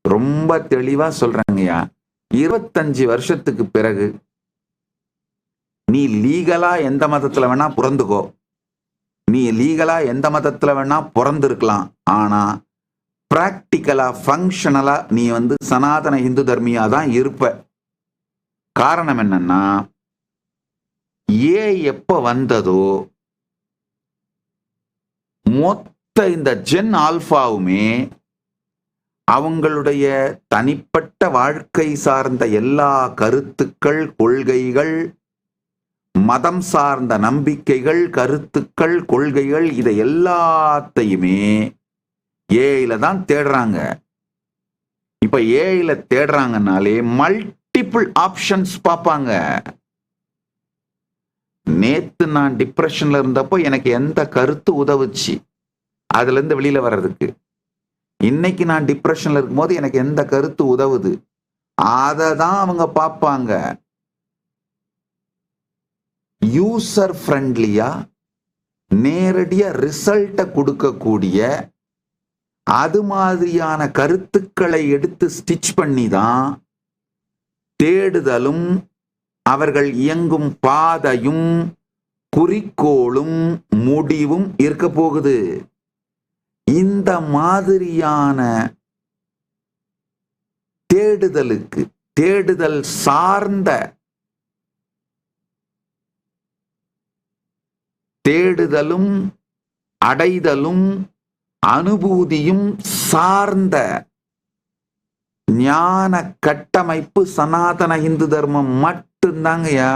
ரொம்ப தெளிவா சொல்றேங்கய்யா. 25 வருஷத்துக்கு பிறகு நீ லீகலா எந்த மதத்துல வேணா பிறந்துக்கோ. நீ லீகலா எந்த மதத்துல வேணா பிறந்திருக்கலாம். ஆனா பிராக்டிக்கலா, ஃபங்க்ஷனலா நீ சனாதன இந்து தர்மியா தான் இருப்ப. காரணம் என்னன்னா, எப்ப வந்ததோ மொத்த இந்த ஜென் ஆல்பாவுமே அவங்களுடைய தனிப்பட்ட வாழ்க்கை சார்ந்த எல்லா கருத்துக்கள், கொள்கைகள், மதம் சார்ந்த நம்பிக்கைகள், கருத்துக்கள், கொள்கைகள் இதை எல்லாத்தையுமே ஏஐல தான் தேடுறாங்க. இப்ப ஏஐல தேடுறாங்கனாலே மல்டிபிள் ஆப்ஷன்ஸ் பார்ப்பாங்க. நேத்து நான் டிப்ரெஷன்ல இருந்தப்போ எனக்கு எந்த கருத்து உதவுச்சு அதுல இருந்து வெளியில வர்றதுக்கு, இன்னைக்கு நான் டிப்ரெஷன்ல இருக்கும்போது எனக்கு எந்த கருத்து உதவுது, அதை தான் அவங்க பார்ப்பாங்க. யூசர் ஃப்ரெண்ட்லியா நேரடியா ரிசல்ட்டை கொடுக்கக்கூடிய அது மாதிரியான கருத்துக்களை எடுத்து ஸ்டிச் பண்ணி தான் தேடுதலும் அவர்கள் இயங்கும் பாதையும் குறிக்கோளும் முடிவும் இருக்க போகுது. இந்த மாதிரியான தேடுதலுக்கு, தேடுதல் சார்ந்த தேடுதலும் அடைதலும் அனுபூதியும் சார்ந்த ஞான கட்டமைப்பு சனாதன இந்து தர்மம் மட்டும்தாங்கய்யா.